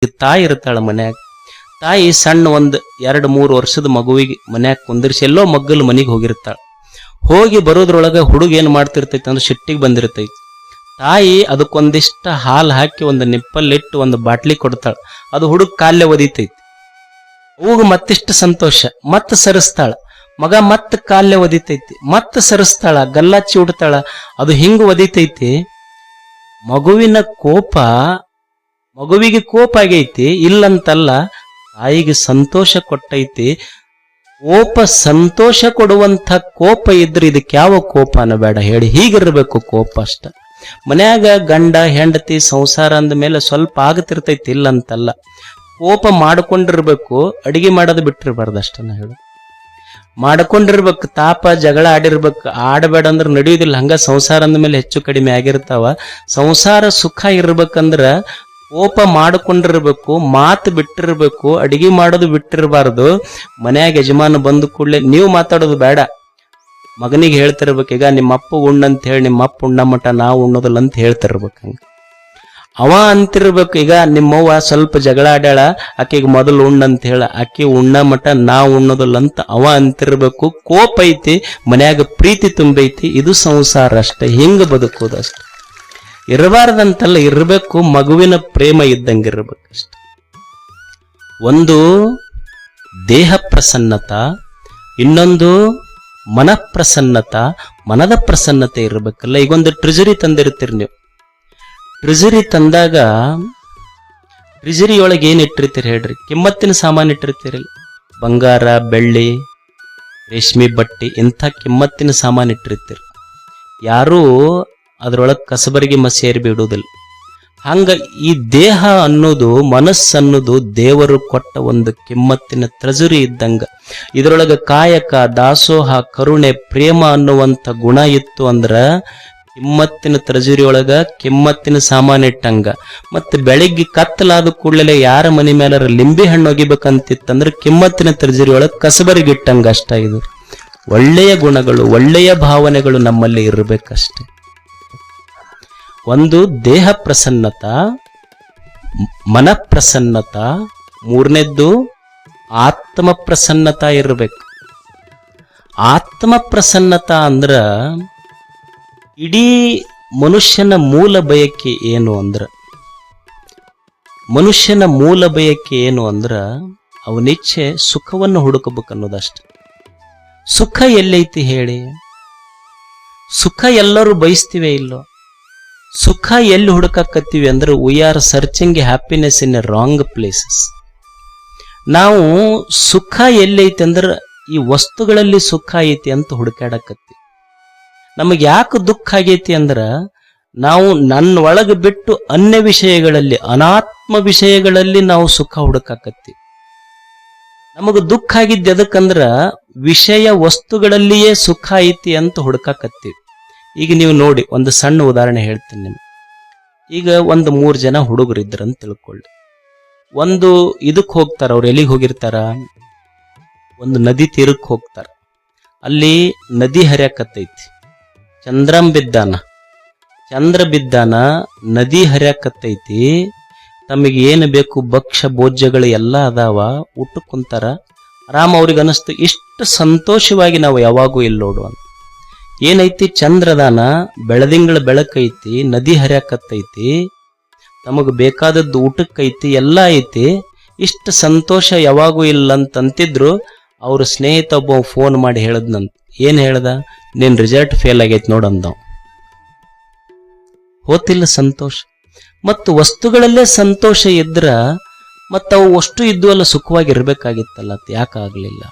ತಾಯಿ ಇರ್ತಾಳ ಮನ್ಯಾಗ. ತಾಯಿ ಸಣ್ಣ ಒಂದ್ 2-3 ವರ್ಷದ ಮಗುವಿಗೆ ಮನ್ಯಾಗ ಕುಂದಿರ್ಸಿ ಎಲ್ಲೋ ಮಗ್ಗಲ್ ಮನಿಗೆ ಹೋಗಿರ್ತಾಳ. ಹೋಗಿ ಬರೋದ್ರೊಳಗ ಹುಡುಗ ಏನ್ ಮಾಡ್ತಿರ್ತೈತಿ ಅಂದ್ರೆ ಸಿಟ್ಟಿಗೆ ಬಂದಿರ್ತೈತಿ. ತಾಯಿ ಅದಕ್ಕೊಂದಿಷ್ಟ ಹಾಲು ಹಾಕಿ ಒಂದು ನಿಪ್ಪಲ್ಲಿಟ್ಟು ಒಂದು ಬಾಟ್ಲಿ ಕೊಡ್ತಾಳ. ಅದು ಹುಡುಗ ಕಾಲ್ಲೆ ಒದಿತೈತಿ. ಅವಾಗ ಮತ್ತಿಷ್ಟು ಸಂತೋಷ, ಮತ್ತ ಸರಿಸ್ತಾಳ. ಮಗ ಮತ್ತ ಕಾಲ್ಲೆ ಒದಿತೈತಿ, ಮತ್ತ ಸರಿಸ್ತಾಳ, ಗಲ್ಲಾಚಿ ಉಡ್ತಾಳ. ಅದು ಹಿಂಗ ಒದಿತೈತಿ. ಮಗುವಿಗೆ ಕೋಪ ಆಗೈತಿ ಇಲ್ಲಂತಲ್ಲ, ತಾಯಿಗೆ ಸಂತೋಷ ಕೊಟ್ಟೈತಿ. ಸಂತೋಷ ಕೊಡುವಂತ ಕೋಪ ಇದ್ರೆ ಇದಕ್ಕೆ ಯಾವ ಕೋಪ ಅನ್ನಬೇಡ ಹೇಳಿ. ಹೀಗಿರ್ಬೇಕು ಕೋಪ ಅಷ್ಟ. ಮನ್ಯಾಗ ಗಂಡ ಹೆಂಡತಿ ಸಂಸಾರ ಅಂದ ಮೇಲೆ ಸ್ವಲ್ಪ ಆಗತಿರ್ತೈತಿ ಇಲ್ಲಂತಲ್ಲ. ಕೋಪ ಮಾಡ್ಕೊಂಡಿರ್ಬೇಕು, ಅಡಿಗೆ ಮಾಡೋದು ಬಿಟ್ಟಿರ್ಬಾರ್ದು ಅಷ್ಟನ್ನ ಹೇಳು. ಮಾಡ್ಕೊಂಡಿರ್ಬೇಕು, ತಾಪ ಜಗಳ ಆಡಿರ್ಬೇಕು. ಆಡಬೇಡ ಅಂದ್ರೆ ನಡೆಯುವುದಿಲ್ಲ. ಹಂಗ ಸಂಸಾರ ಅಂದ ಮೇಲೆ ಹೆಚ್ಚು ಕಡಿಮೆ ಆಗಿರ್ತಾವ. ಸಂಸಾರ ಸುಖ ಇರ್ಬೇಕಂದ್ರ ಕೋಪ ಮಾಡ್ಕೊಂಡಿರ್ಬೇಕು, ಮಾತು ಬಿಟ್ಟಿರ್ಬೇಕು, ಅಡಿಗೆ ಮಾಡೋದು ಬಿಟ್ಟಿರ್ಬಾರ್ದು. ಮನ್ಯಾಗ ಯಜಮಾನ ಬಂದ ಕೂಡಲೇ ನೀವು ಮಾತಾಡೋದು ಬೇಡ. ಮಗನಿಗೆ ಹೇಳ್ತಿರ್ಬೇಕು, ಈಗ ನಿಮ್ಮಪ್ಪ ಉಣ್ಣಂತ ಹೇಳಿ ನಿಮ್ಮಪ್ಪ ಉಣ್ಣ ಮಠ ನಾವು ಉಣ್ಣೋದಿಲ್ಲ ಅಂತ ಹೇಳ್ತಿರ್ಬೇಕು. ಹಂಗ ಅವ ಅಂತಿರ್ಬೇಕು, ಈಗ ನಿಮ್ಮವ್ವ ಸ್ವಲ್ಪ ಜಗಳ ಆಡ್ಯಾಳ, ಆಕೆಗೆ ಮೊದಲು ಉಣ್ಣಂತ ಹೇಳ, ಆಕೆ ಉಣ್ಣ ಮಠ ನಾವು ಉಣ್ಣೋದಿಲ್ಲ ಅಂತ ಅವ ಅಂತಿರ್ಬೇಕು. ಕೋಪ ಐತಿ, ಮನ್ಯಾಗ ಪ್ರೀತಿ ತುಂಬೈತಿ, ಇದು ಸಂಸಾರ ಅಷ್ಟೆ. ಹಿಂಗ ಬದುಕೋದಷ್ಟೆ. ಇರಬಾರ್ದಂತಲ್ಲ, ಇರಬೇಕು. ಮಗುವಿನ ಪ್ರೇಮ ಇದ್ದಂಗಿರ್ಬೇಕಷ್ಟೆ. ಒಂದು ದೇಹ ಪ್ರಸನ್ನತ, ಇನ್ನೊಂದು ಮನಃಪ್ರಸನ್ನತ, ಮನದ ಪ್ರಸನ್ನತೆ ಇರಬೇಕಲ್ಲ. ಈಗೊಂದು ಟ್ರೆಜರಿ ತಂದಿರ್ತೀರಿ ನೀವು. ಟ್ರೆಜರಿ ತಂದಾಗ ಟ್ರೆಜರಿಯೊಳಗೆ ಏನ್ ಇಟ್ಟಿರ್ತೀರಿ ಹೇಳ್ರಿ? ಕಿಮ್ಮತ್ತಿನ ಸಾಮಾನು ಇಟ್ಟಿರ್ತೀರಿ. ಬಂಗಾರ, ಬೆಳ್ಳಿ, ರೇಷ್ಮೆ ಬಟ್ಟೆ, ಇಂಥ ಕಿಮ್ಮತ್ತಿನ ಸಾಮಾನು ಇಟ್ಟಿರ್ತೀರಿ. ಯಾರೂ ಅದ್ರೊಳಗೆ ಕಸಬರಿಗೆ ಸೇರಿ ಬಿಡುವುದಿಲ್ಲ. ಹಂಗ ಈ ದೇಹ ಅನ್ನೋದು, ಮನಸ್ಸನ್ನೋದು ದೇವರು ಕೊಟ್ಟ ಒಂದು ಕಿಮ್ಮತ್ತಿನ ಟ್ರೆಜರಿ ಇದ್ದಂಗ. ಇದರೊಳಗೆ ಕಾಯಕ, ದಾಸೋಹ, ಕರುಣೆ, ಪ್ರೇಮ ಅನ್ನುವಂಥ ಗುಣ ಇತ್ತು ಅಂದ್ರ ಕಿಮ್ಮತ್ತಿನ ಟ್ರೆಜರಿ ಒಳಗ ಕಿಮ್ಮತ್ತಿನ ಸಾಮಾನು ಇಟ್ಟಂಗ. ಮತ್ತೆ ಬೆಳಿಗ್ಗೆ ಕತ್ತಲಾದ ಕೂಡಲೇ ಯಾರ ಮನೆ ಮೇಲೆ ಲಿಂಬೆ ಹಣ್ಣು ಒಗಿಬೇಕಂತಿತ್ತಂದ್ರೆ ಕಿಮ್ಮತ್ತಿನ ಟ್ರೆಜರಿ ಒಳಗೆ ಕಸಬರಿಗೆ ಇಟ್ಟಂಗ ಅಷ್ಟ. ಇದು ಒಳ್ಳೆಯ ಗುಣಗಳು, ಒಳ್ಳೆಯ ಭಾವನೆಗಳು ನಮ್ಮಲ್ಲಿ ಇರಬೇಕಷ್ಟೆ. ಒಂದು ದೇಹ ಪ್ರಸನ್ನತ, ಮನಃಪ್ರಸನ್ನತ, ಮೂರನೇದ್ದು ಆತ್ಮ ಪ್ರಸನ್ನತ ಇರಬೇಕು. ಆತ್ಮ ಪ್ರಸನ್ನತ ಅಂದ್ರ ಇಡೀ ಮನುಷ್ಯನ ಮೂಲ ಬಯಕೆ ಏನು ಅಂದ್ರ, ಅವನಿಚ್ಛೆ ಸುಖವನ್ನು ಹುಡುಕಬೇಕನ್ನೋದಷ್ಟೆ. ಸುಖ ಎಲ್ಲೈತಿ ಹೇಳಿ? ಸುಖ ಎಲ್ಲರೂ ಬಯಸ್ತೀವಿ ಇಲ್ಲೋ? ಸುಖ ಎಲ್ಲಿ ಹುಡುಕಕತ್ತೀವಿ ಅಂದ್ರೆ we are searching happiness in a wrong places. ನಾವು ಸುಖ ಎಲ್ಲೈತಿ ಅಂದ್ರೆ ಈ ವಸ್ತುಗಳಲ್ಲಿ ಸುಖ ಐತಿ ಅಂತ ಹುಡುಕಾಡಕತ್ತೀವಿ. ನಮಗೆ ಯಾಕೆ ದುಃಖ ಆಗೈತಿ ಅಂದ್ರ ನಾವು ನನ್ನ ಒಳಗೆ ಬಿಟ್ಟು ಅನ್ಯ ವಿಷಯಗಳಲ್ಲಿ, ಅನಾತ್ಮ ವಿಷಯಗಳಲ್ಲಿ ನಾವು ಸುಖ ಹುಡುಕಾಕತ್ತೀವಿ. ನಮಗ ದುಃಖ ಆಗಿದ್ದ ಎದಕ್ಕಂದ್ರ ವಿಷಯ ವಸ್ತುಗಳಲ್ಲಿಯೇ ಸುಖ ಐತಿ ಅಂತ ಹುಡುಕಾಕತ್ತೀವಿ. ಈಗ ನೀವು ನೋಡಿ, ಒಂದು ಸಣ್ಣ ಉದಾಹರಣೆ ಹೇಳ್ತೀನಿ ನಿಮ್ಗೆ. ಈಗ ಒಂದು 3 ಜನ ಹುಡುಗರಿದ್ರಂತ ತಿಳ್ಕೊಳ್ಳಿ. ಒಂದು ಇದಕ್ಕೆ ಹೋಗ್ತಾರ. ಅವ್ರು ಎಲ್ಲಿಗೆ ಹೋಗಿರ್ತಾರ? ಒಂದು ನದಿ ತೀರಕ್ಕೆ ಹೋಗ್ತಾರ. ಅಲ್ಲಿ ನದಿ ಹರಿಯಾಕತ್ತೈತಿ. ಚಂದ್ರ ಬಿದ್ದಾನ, ನದಿ ಹರಿಯಾಕತ್ತೈತಿ. ತಮಗೆ ಏನು ಬೇಕು ಭಕ್ಷ್ಯ ಭೋಜ್ಯಗಳು ಎಲ್ಲ ಅದಾವ. ಊಟಕ್ಕೆ ಕುಂತಾರ. ಆರಾಮ. ಅವ್ರಿಗೆ ಅನಿಸ್ತು ಇಷ್ಟು ಸಂತೋಷವಾಗಿ ನಾವು ಯಾವಾಗೂ ಇಲ್ಲಿ ನೋಡು ಅಂತ. ಏನೈತಿ? ಚಂದ್ರದಾನ, ಬೆಳದಿಂಗಳ ಬೆಳಕೈತಿ, ನದಿ ಹರಿಯಾಕತ್ತೈತಿ, ತಮಗ್ ಬೇಕಾದದ್ದು ಊಟಕ್ಕೈತಿ, ಎಲ್ಲ ಐತಿ. ಇಷ್ಟು ಸಂತೋಷ ಯಾವಾಗೂ ಇಲ್ಲ ಅಂತಂತಿದ್ರು. ಅವ್ರ ಸ್ನೇಹಿತ ಒಬ್ಬ ಫೋನ್ ಮಾಡಿ ಹೇಳದ್ನಂತ. ಏನ್ ಹೇಳ್ದ? ನಿನ್ ರಿಸಲ್ಟ್ ಫೇಲ್ ಆಗೈತಿ ನೋಡಂದವ್. ಹೋತಿಲ್ಲ ಸಂತೋಷ. ಮತ್ತು ವಸ್ತುಗಳಲ್ಲೇ ಸಂತೋಷ ಇದ್ರ ಮತ್ತ ಅವು ಅಷ್ಟು ಇದ್ವಲ್ಲ, ಸುಖವಾಗಿರ್ಬೇಕಾಗಿತ್ತಲ್ಲ, ಯಾಕಾಗ್ಲಿಲ್ಲ?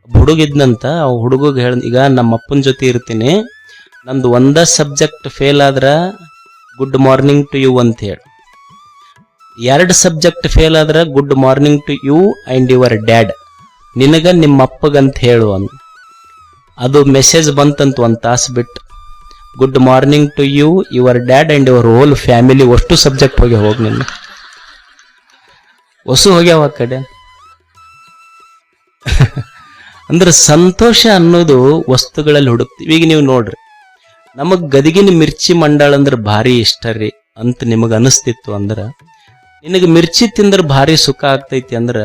ಹುಡುಗಿದ್ನಂತ. ಅವ್ ಹುಡುಗ ಹೇಳ, ಈಗ ನಮ್ಮ ಅಪ್ಪನ ಜೊತೆ ಇರ್ತೀನಿ, ನಂದು ಒಂದ ಸಬ್ಜೆಕ್ಟ್ ಫೇಲ್ ಆದ್ರ ಗುಡ್ ಮಾರ್ನಿಂಗ್ ಟು ಯು ಅಂತ ಹೇಳಿ, 2 ಸಬ್ಜೆಕ್ಟ್ ಫೇಲ್ ಆದ್ರ good morning to you and your dad, ನಿನಗ ನಿಮ್ಮ ಅಪ್ಪಗಂತ ಹೇಳು ಅಂತ. ಅದು ಮೆಸೇಜ್ ಬಂತಂತ 1 ತಾಸು ಬಿಟ್ಟು, good morning to you, your dad and your whole family. ಅಷ್ಟು ಸಬ್ಜೆಕ್ಟ್ ಹೋಗಿ ನಿನ್ನ ಹೊಸು ಹೋಗ್ಯಾವ ಆ ಕಡೆ. ಅಂದ್ರೆ ಸಂತೋಷ ಅನ್ನೋದು ವಸ್ತುಗಳಲ್ಲಿ ಹುಡುಕ್ತಿವಿ. ಈಗ ನೀವು ನೋಡ್ರಿ, ನಮಗ್ ಗದಗಿನ ಮಿರ್ಚಿ ಮಂಡಾಳ ಅಂದ್ರೆ ಭಾರಿ ಇಷ್ಟ ರೀ. ಅಂತ ನಿಮಗೆ ಅನಿಸ್ತಿತ್ತು ಅಂದ್ರ, ನಿನಗೆ ಮಿರ್ಚಿ ತಿಂದ್ರೆ ಭಾರಿ ಸುಖ ಆಗ್ತೈತಿ ಅಂದ್ರ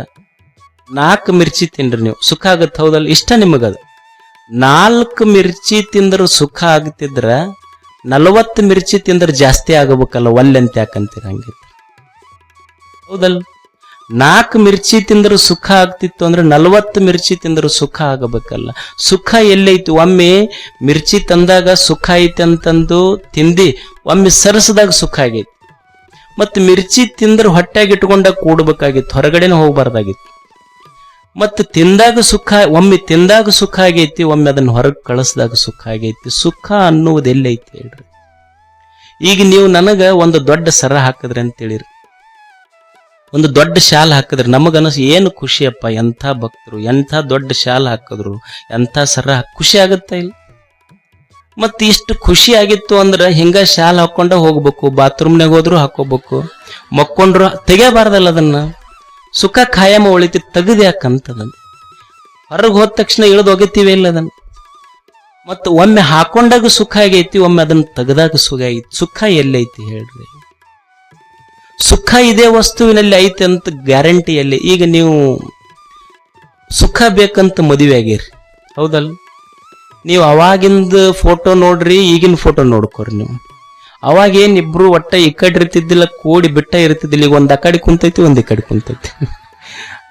4 ಮಿರ್ಚಿ ತಿನ್ರಿ ನೀವು, ಸುಖ ಆಗತ್ತೆ. ಹೌದಲ್ಲ? ಇಷ್ಟ ನಿಮಗದು. 4 ಮಿರ್ಚಿ ತಿಂದ್ರೆ ಸುಖ ಆಗ್ತಿದ್ರ 40 ಮಿರ್ಚಿ ತಿಂದ್ರೆ ಜಾಸ್ತಿ ಆಗಬೇಕಲ್ಲ, ಒಲ್ಲೆಂತ ಯಾಕಂತೀರ ಹಂಗಿತ್ತು? ಹೌದಲ್ಲ? 4 ಮಿರ್ಚಿ ತಿಂದ್ರೆ ಸುಖ ಆಗ್ತಿತ್ತು ಅಂದ್ರೆ 40 ಮಿರ್ಚಿ ತಿಂದ್ರೆ ಸುಖ ಆಗಬೇಕಲ್ಲ. ಸುಖ ಎಲ್ಲೈತಿ? ಒಮ್ಮೆ ಮಿರ್ಚಿ ತಂದಾಗ ಸುಖ ಐತಿ ಅಂತಂದು ತಿಂದಿ, ಒಮ್ಮೆ ಸರಸದಾಗ ಸುಖ ಆಗೈತಿ. ಮತ್ತೆ ಮಿರ್ಚಿ ತಿಂದ್ರೆ ಹೊಟ್ಟೆಗೆ ಇಟ್ಕೊಂಡಾಗ ಕೂಡ್ಬೇಕಾಗಿತ್ತು, ಹೊರಗಡೆನೆ ಹೋಗ್ಬಾರ್ದಾಗಿತ್ತು. ಮತ್ತೆ ತಿಂದಾಗ ಸುಖ, ಒಮ್ಮೆ ತಿಂದಾಗ ಸುಖ ಆಗೈತಿ, ಒಮ್ಮೆ ಅದನ್ನ ಹೊರಗೆ ಕಳಿಸಿದಾಗ ಸುಖ ಆಗೈತಿ. ಸುಖ ಅನ್ನುವುದು ಎಲ್ಲೈತಿ ಹೇಳ್ರಿ? ಈಗ ನೀವು ನನಗ ಒಂದು ದೊಡ್ಡ ಸರ ಹಾಕಿದ್ರಿ ಅಂತೇಳಿರಿ, ಒಂದು ದೊಡ್ಡ ಶಾಲ್ ಹಾಕಿದ್ರಿ, ನಮಗನಸ್ ಏನು ಖುಷಿಯಪ್ಪ, ಎಂಥ ಭಕ್ತರು, ಎಂಥ ದೊಡ್ಡ ಶಾಲ್ ಹಾಕಿದ್ರು, ಎಂಥ ಸರ, ಖುಷಿ ಆಗತ್ತಾ ಇಲ್ಲ? ಮತ್ತೆ ಇಷ್ಟು ಖುಷಿ ಆಗಿತ್ತು ಅಂದ್ರೆ ಹಿಂಗ ಶಾಲ್ ಹಾಕೊಂಡ ಹೋಗ್ಬೇಕು, ಬಾತ್ರೂಮ್ನಾಗ ಹೋದ್ರು ಹಾಕೋಬೇಕು, ಮಕ್ಕೊಂಡ್ರು ತೆಗೆಯಬಾರ್ದಲ್ಲ ಅದನ್ನ. ಸುಖ ಖಾಯಮ ಉಳಿತಿ, ತೆಗೆದು ಯಾಕಂತದನ್ನ ಹೊರಗೆ ಹೋದ ತಕ್ಷಣ ಇಳಿದು ಹೋಗಿತೀವಿ ಇಲ್ಲ ಅದನ್ನ. ಮತ್ತ ಒಮ್ಮೆ ಹಾಕೊಂಡಾಗ ಸುಖ ಆಗೈತಿ, ಒಮ್ಮೆ ಅದನ್ನ ತೆಗೆದಾಗ ಸುಖ ಐತಿ. ಸುಖ ಎಲ್ಲೈತಿ ಹೇಳ್ರಿ? ಸುಖ ಇದೇ ವಸ್ತುವಿನಲ್ಲಿ ಐತಿ ಅಂತ ಗ್ಯಾರಂಟಿ ಎಲ್ಲಿ? ಈಗ ನೀವು ಸುಖ ಬೇಕಂತ ಮದುವೆ ಆಗಿರಿ, ಹೌದಲ್ಲ? ನೀವು ಅವಾಗಿಂದ ಫೋಟೋ ನೋಡ್ರಿ, ಈಗಿನ ಫೋಟೋ ನೋಡ್ಕೋರಿ ನೀವು. ಅವಾಗ ಏನಿಬ್ರು ಒಟ್ಟ ಈ ಕಡೆ ಇರ್ತಿದ್ದಿಲ್ಲ, ಕೂಡಿ ಬಿಟ್ಟ ಇರ್ತಿದ್ದಿಲ್ಲ. ಈಗ ಒಂದ್ ಆ ಕಡೆ ಕುಂತೈತಿ, ಒಂದ್ ಈ ಕಡೆ ಕುಂತೈತಿ.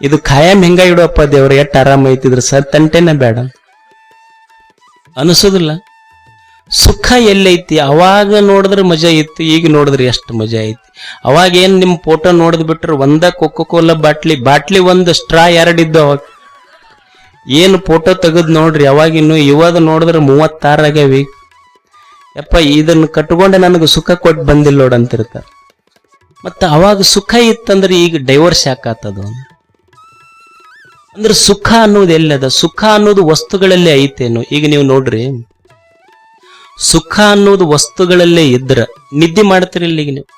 ಇದು ಖಾಯಂ ಹೆಂಗ ಇಡುವಪ್ಪ ದೇವ್ರ, ಎಷ್ಟ್ ಆರಾಮ ಐತಿದ್ರ ಸರ್, ತಂಟೆನೆ ಬೇಡ ಅನಿಸೋದಿಲ್ಲ? ಸುಖ ಎಲ್ಲೈತಿ? ಅವಾಗ ನೋಡಿದ್ರೆ ಮಜಾ ಇತ್ತು, ಈಗ ನೋಡಿದ್ರೆ ಎಷ್ಟು ಮಜಾ ಐತಿ. ಅವಾಗ ಏನ್ ನಿಮ್ ಫೋಟೋ ನೋಡಿದ್ ಬಿಟ್ರೆ ಒಂದ ಕೊಕೊಕೋಲಾ ಬಾಟ್ಲಿ ಒಂದು ಸ್ಟ್ರಾ 2 ಇದ್ದು. ಅವಾಗ ಏನು ಫೋಟೋ ತೆಗದ್ ನೋಡ್ರಿ, ಅವಾಗಿನ್ನು ಇವಾಗ ನೋಡಿದ್ರೆ 36 ಆಗ್ಯಾವಿ. ಯಪ್ಪ ಇದನ್ನ ಕಟ್ಕೊಂಡೆ ನನಗೆ ಸುಖ ಕೊಟ್ಟು ಬಂದಿಲ್ಲ ನೋಡ್ ಅಂತಿರ್ತಾರ. ಮತ್ತ ಅವಾಗ ಸುಖ ಇತ್ತಂದ್ರೆ ಈಗ ಡೈವರ್ಸ್ ಯಾಕಾತದು ಅಂದ್ರೆ ಸುಖ ಅನ್ನೋದು ಎಲ್ಲದ? ಸುಖ ಅನ್ನೋದು ವಸ್ತುಗಳಲ್ಲೇ ಐತೇನು? ಈಗ ನೀವು ನೋಡ್ರಿ, ಸುಖ ಅನ್ನೋದು ವಸ್ತುಗಳಲ್ಲೇ ಇದ್ರ ನಿದ್ದೆ ಮಾಡ್ತಿರಿಲ್ಲ. ಈಗ ನೀವು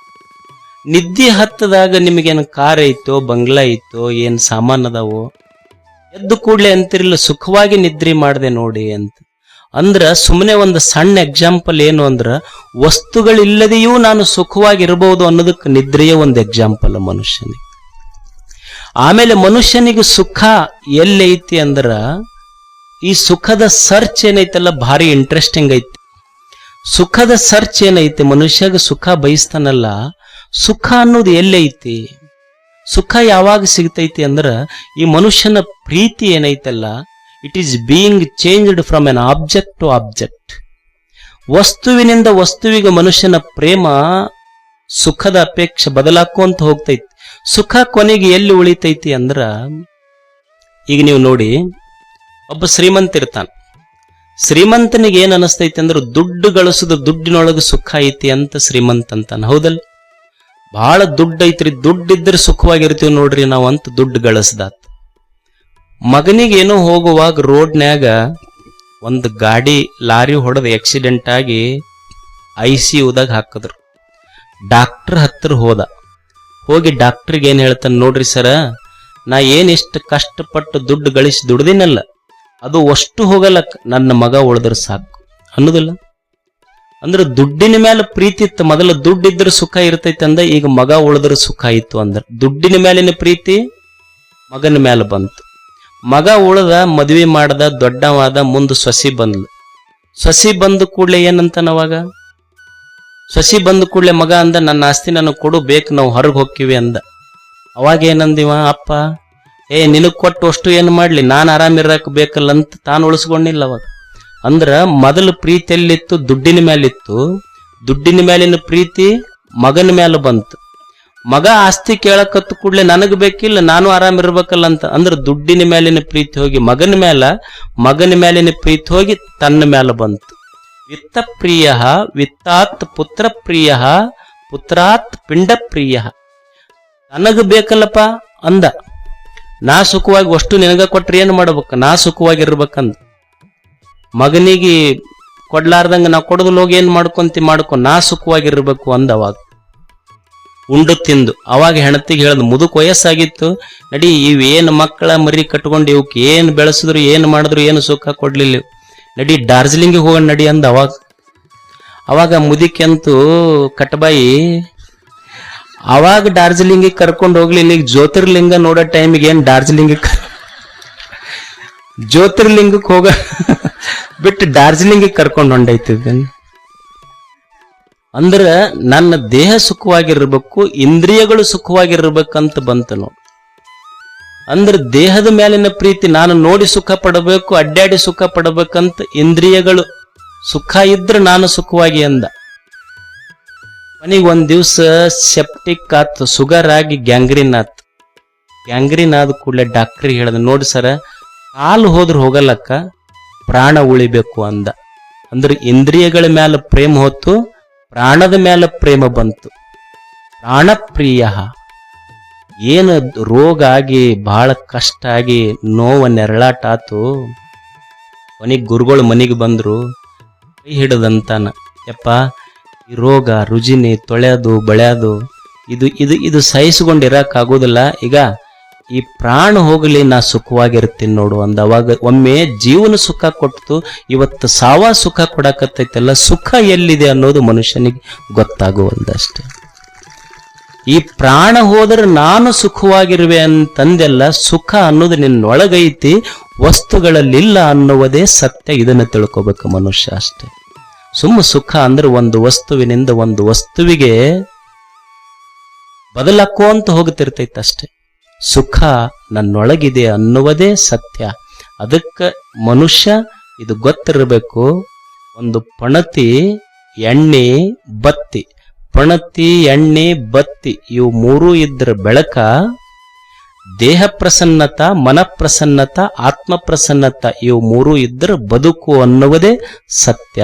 ನಿದ್ದೆ ಹತ್ತದಾಗ ನಿಮಗೇನು ಕಾರ್ ಐತೋ, ಬಂಗ್ಲಾ ಐತೋ, ಏನ್ ಸಾಮಾನ್ ಅದಾವೋ, ಎದ್ದು ಕೂಡ್ಲೆ ಅಂತಿರಲಿಲ್ಲ ಸುಖವಾಗಿ ನಿದ್ರೆ ಮಾಡಿದೆ ನೋಡಿ ಅಂತ. ಅಂದ್ರ ಸುಮ್ಮನೆ ಒಂದು ಸಣ್ಣ ಎಕ್ಸಾಂಪಲ್ ಏನು ಅಂದ್ರ, ವಸ್ತುಗಳಿಲ್ಲದೆಯೂ ನಾನು ಸುಖವಾಗಿರಬಹುದು ಅನ್ನೋದಕ್ಕೆ ನಿದ್ರೆಯೇ ಒಂದು ಎಕ್ಸಾಂಪಲ್ ಮನುಷ್ಯನಿಗೆ. ಆಮೇಲೆ ಮನುಷ್ಯನಿಗೆ ಸುಖ ಎಲ್ಲೈತಿ ಅಂದ್ರ, ಈ ಸುಖದ ಸರ್ಚ್ ಏನೈತಲ್ಲ ಭಾರಿ ಇಂಟ್ರೆಸ್ಟಿಂಗ್ ಐತಿ. ಸುಖದ ಸರ್ಚ್ ಏನೈತಿ, ಮನುಷ್ಯಗೆ ಸುಖ ಬಯಸ್ತಾನಲ್ಲ, ಸುಖ ಅನ್ನೋದು ಎಲ್ಲೈತಿ? ಸುಖ ಯಾವಾಗ ಸಿಗ್ತೈತಿ ಅಂದ್ರ, ಈ ಮನುಷ್ಯನ ಪ್ರೀತಿ ಏನೈತಲ್ಲ, it is being changed from an object to object. ವಸ್ತುವಿನಿಂದ ವಸ್ತುವಿಗೆ ಮನುಷ್ಯನ ಪ್ರೇಮ, ಸುಖದ ಅಪೇಕ್ಷೆ ಬದಲಾಕೊಂತ ಹೋಗ್ತೈತಿ. ಸುಖ ಕೊನೆಗೆ ಎಲ್ಲಿ ಉಳಿತೈತಿ ಅಂದ್ರ, ಈಗ ನೀವು ನೋಡಿ, ಒಬ್ಬ ಶ್ರೀಮಂತ ಇರ್ತಾನ. ಶ್ರೀಮಂತನಿಗೆ ಏನ್ ಅನಿಸ್ತೈತಿ ಅಂದ್ರೆ, ದುಡ್ಡು ಗಳಿಸೋದು, ದುಡ್ಡಿನೊಳಗೆ ಸುಖ ಐತಿ ಅಂತ ಶ್ರೀಮಂತ ಅಂತಾನ. ಹೌದಲ್? ಬಹಳ ದುಡ್ಡು ಐತ್ರಿ, ದುಡ್ಡಿದ್ರೆ ಸುಖವಾಗಿರ್ತೀವಿ ನೋಡ್ರಿ ನಾವು ಅಂತ ದುಡ್ಡು ಗಳಿಸ್ದಾತ. ಮಗನಿಗೇನೋ ಹೋಗುವಾಗ ರೋಡ್ನ್ಯಾಗ ಒಂದು ಗಾಡಿ ಲಾರಿ ಹೊಡೆದು ಆಕ್ಸಿಡೆಂಟ್ ಆಗಿ ICUದಾಗ ಹಾಕಿದ್ರು. ಡಾಕ್ಟರ್ ಹತ್ರ ಹೋಗಿ ಡಾಕ್ಟರ್ಗೆ ಏನ್ ಹೇಳ್ತಾನೆ, ನೋಡ್ರಿ ಸರ, ನಾ ಏನಿಷ್ಟು ಕಷ್ಟಪಟ್ಟು ದುಡ್ಡು ಗಳಿಸಿ ದುಡ್ದಿನಲ್ಲ, ಅದು ಅಷ್ಟು ಹೋಗಲ್ಲ, ನನ್ನ ಮಗ ಉಳಿದ್ರೆ ಸಾಕು ಅನ್ನೋದಿಲ್ಲ. ಅಂದ್ರೆ ದುಡ್ಡಿನ ಮೇಲೆ ಪ್ರೀತಿ ಇತ್ತು, ಮೊದಲು ದುಡ್ಡಿದ್ರೆ ಸುಖ ಇರ್ತೈತಿ ಅಂದ, ಈಗ ಮಗ ಉಳಿದ್ರೆ ಸುಖ ಇತ್ತು ಅಂದ್ರ, ದುಡ್ಡಿನ ಮೇಲಿನ ಪ್ರೀತಿ ಮಗನ ಮೇಲೆ ಬಂತು. ಮಗ ಉಳ್ದ, ಮದ್ವಿ ಮಾಡ್ದ, ದೊಡ್ಡವಾದ, ಮುಂದೆ ಸೊಸಿ ಬಂದ್ಲು. ಸೊಸಿ ಬಂದ ಕೂಡ್ಲೆ ಏನಂತ ಅವಾಗ, ಸೊಸಿ ಬಂದ ಕೂಡ್ಲೆ ಮಗ ಅಂದ, ನನ್ನ ಆಸ್ತಿ ನನಗೆ ಕೊಡು, ಬೇಕು, ನಾವು ಹೊರಗೆ ಹೋಗ್ತೀವಿ ಅಂದ. ಅವಾಗ ಏನಂದಿವ ಅಪ್ಪ, ನಿನಗ್ ಕೊಟ್ಟು ಅಷ್ಟು ಏನು ಮಾಡ್ಲಿ, ನಾನು ಆರಾಮಿರಕ್ ಬೇಕಲ್ಲ ಅಂತ ತಾನು ಉಳಿಸ್ಕೊಂಡಿಲ್ಲ ಅವಾಗ. ಅಂದ್ರ ಮೊದಲು ಪ್ರೀತಿ ಎಲ್ಲಿತ್ತು? ದುಡ್ಡಿನ ಮೇಲಿತ್ತು. ದುಡ್ಡಿನ ಮೇಲಿನ ಪ್ರೀತಿ ಮಗನ ಮೇಲೆ ಬಂತು. ಮಗ ಆಸ್ತಿ ಕೇಳಕತ್ತು ಕೂಡ್ಲೆ ನನಗ್ ಬೇಕಿಲ್ಲ, ನಾನು ಆರಾಮಿರ್ಬೇಕಲ್ಲ ಅಂತ. ಅಂದ್ರೆ ದುಡ್ಡಿನ ಮೇಲಿನ ಪ್ರೀತಿ ಹೋಗಿ ಮಗನ ಮೇಲೆ, ಮಗನ ಮೇಲಿನ ಪ್ರೀತಿ ಹೋಗಿ ತನ್ನ ಮೇಲೆ ಬಂತು. ವಿತ್ತ ಪ್ರಿಯ ವಿತ್ತಾತ್ ಪುತ್ರ ಪ್ರಿಯ, ಪುತ್ರಾತ್ ಪಿಂಡ ಪ್ರಿಯ. ನನಗ ಬೇಕಲ್ಲಪ್ಪ ಅಂದ, ನಾ ಸುಖವಾಗಿ ಅಷ್ಟು ನಿನಗ ಕೊಟ್ರೆ ಏನ್ ಮಾಡ್ಬೇಕು, ನಾ ಸುಖವಾಗಿರ್ಬೇಕಂದ. ಮಗನಿಗೆ ಕೊಡ್ಲಾರ್ದಂಗ ನಾ ಕೊಡದಲ್ ಹೋಗಿ ಏನ್ ಮಾಡ್ಕೊ, ನಾ ಸುಖವಾಗಿರ್ಬೇಕು ಅಂದ. ಅವಾಗ ಉಂಡು ತಿಂದು ಅವಾಗ ಹೆಣತಿಗೆ ಹೇಳದ್, ಮುದುಕ್ ವಯಸ್ಸಾಗಿತ್ತು, ನಡಿ ಇವೇನು ಮಕ್ಕಳ ಮರಿ ಕಟ್ಕೊಂಡು ಇವಕ್ ಏನ್ ಬೆಳೆಸಿದ್ರು ಏನ್ ಮಾಡಿದ್ರು ಏನು ಸುಖ ಕೊಡ್ಲಿಲ್ಲ, ನಡಿ ಡಾರ್ಜಿಲಿಂಗಿಗೆ ಹೋಗೋಣ ನಡಿ ಅಂದ. ಅವಾಗ ಮುದಿಕೆಂತೂ ಕಟಬಾಯಿ ಅವಾಗ ಡಾರ್ಜಿಲಿಂಗ್ ಕರ್ಕೊಂಡು ಹೋಗ್ಲಿ, ಇಲ್ಲಿಗೆ ಜ್ಯೋತಿರ್ಲಿಂಗ ನೋಡೋ ಟೈಮಿಗೆ ಏನ್ ಡಾರ್ಜಿಲಿಂಗ್ ಜ್ಯೋತಿರ್ಲಿಂಗಕ್ಕೆ ಹೋಗ ಬಿಟ್ಟು ಡಾರ್ಜಿಲಿಂಗ್ ಕರ್ಕೊಂಡು ಹೊಂಡೈತಿದ್ದೇನೆ. ಅಂದ್ರ ನನ್ನ ದೇಹ ಸುಖವಾಗಿರ್ಬೇಕು, ಇಂದ್ರಿಯಗಳು ಸುಖವಾಗಿರ್ಬೇಕಂತ ಬಂತು ನೋಡಿ. ಅಂದ್ರೆ ದೇಹದ ಮೇಲಿನ ಪ್ರೀತಿ, ನಾನು ನೋಡಿ ಸುಖ ಪಡಬೇಕು, ಅಡ್ಡಾಡಿ ಸುಖ ಪಡಬೇಕಂತ ಇಂದ್ರಿಯಗಳು ಸುಖ ಇದ್ರೆ ನಾನು ಸುಖವಾಗಿ ಅಂದ. ಮನೆಗೆ ಒಂದ್ ದಿವ್ಸ ಸೆಪ್ಟಿಕ್ ಆತ್, ಶುಗರ್ ಆಗಿ ಗ್ಯಾಂಗ್ರೀನ್ ಆತ್. ಗ್ಯಾಂಗ್ರೀನ್ ಆದ ಕೂಡಲೇ ಡಾಕ್ಟ್ರಿಗೆ ಹೇಳ್ದ, ನೋಡಿ ಸರ ಕಾಲು ಹೋದ್ರೆ ಹೋಗಲ್ಲಕ್ಕ, ಪ್ರಾಣ ಉಳಿಬೇಕು ಅಂದ. ಅಂದ್ರೆ ಇಂದ್ರಿಯಗಳ ಮೇಲೆ ಪ್ರೇಮ ಹೊತ್ತು ಪ್ರಾಣದ ಮೇಲೆ ಪ್ರೇಮ ಬಂತು. ಪ್ರಾಣಪ್ರಿಯ. ಏನು ರೋಗ ಆಗಿ ಬಹಳ ಕಷ್ಟ ಆಗಿ ನೋವ ನೆರಳಾಟ ಆತು. ಕೊನೆಗೆ ಗುರುಗಳು ಮನೆಗೆ ಬಂದ್ರು, ಕೈ ಹಿಡದಂತಾನ, ಯಪ್ಪ ಈ ರೋಗ ರುಜಿನಿ ತೊಳೆಯೋದು ಬಳೆಯೋದು ಇದು ಇದು ಇದು ಸಹಿಸಿಕೊಂಡಿರಕ್ ಆಗೋದಿಲ್ಲ, ಈಗ ಈ ಪ್ರಾಣ ಹೋಗಲಿ, ನಾ ಸುಖವಾಗಿರ್ತೀನಿ ನೋಡು ಅಂದ. ಅವಾಗ ಒಮ್ಮೆ ಜೀವನ ಸುಖ ಕೊಟ್ಟು ಇವತ್ತು ಸಾವ ಸುಖ ಕೊಡಕತ್ತೈತಲ್ಲ, ಸುಖ ಎಲ್ಲಿದೆ ಅನ್ನೋದು ಮನುಷ್ಯನಿಗೆ ಗೊತ್ತಾಗುವಲ್ದಷ್ಟೆ. ಈ ಪ್ರಾಣ ಹೋದ್ರೆ ನಾನು ಸುಖವಾಗಿರುವೆ ಅಂತಂದೆಲ್ಲ, ಸುಖ ಅನ್ನೋದು ನಿನ್ನೊಳಗೈತಿ, ವಸ್ತುಗಳಲ್ಲಿಲ್ಲ ಅನ್ನುವುದೇ ಸತ್ಯ. ಇದನ್ನು ತಿಳ್ಕೊಬೇಕು ಮನುಷ್ಯ ಅಷ್ಟೇ. ಸುಮ್ಮ ಸುಖ ಅಂದ್ರೆ ಒಂದು ವಸ್ತುವಿನಿಂದ ಒಂದು ವಸ್ತುವಿಗೆ ಬದಲಾಕೋಂತ ಹೋಗ್ತಿರ್ತೈತೆ ಅಷ್ಟೆ. ಸುಖ ನನ್ನೊಳಗಿದೆ ಅನ್ನುವುದೇ ಸತ್ಯ. ಅದಕ್ಕೆ ಮನುಷ್ಯ ಇದು ಗೊತ್ತಿರಬೇಕು. ಒಂದು ಪಣತಿ, ಎಣ್ಣೆ, ಬತ್ತಿ. ಪಣತಿ, ಎಣ್ಣೆ, ಬತ್ತಿ ಇವು ಮೂರೂ ಇದ್ರ ಬೆಳಕ ದೇಹ ಪ್ರಸನ್ನತ, ಮನ ಪ್ರಸನ್ನತ, ಆತ್ಮ ಪ್ರಸನ್ನತ ಇವು ಮೂರೂ ಇದ್ರ ಬದುಕು ಅನ್ನುವುದೇ ಸತ್ಯ.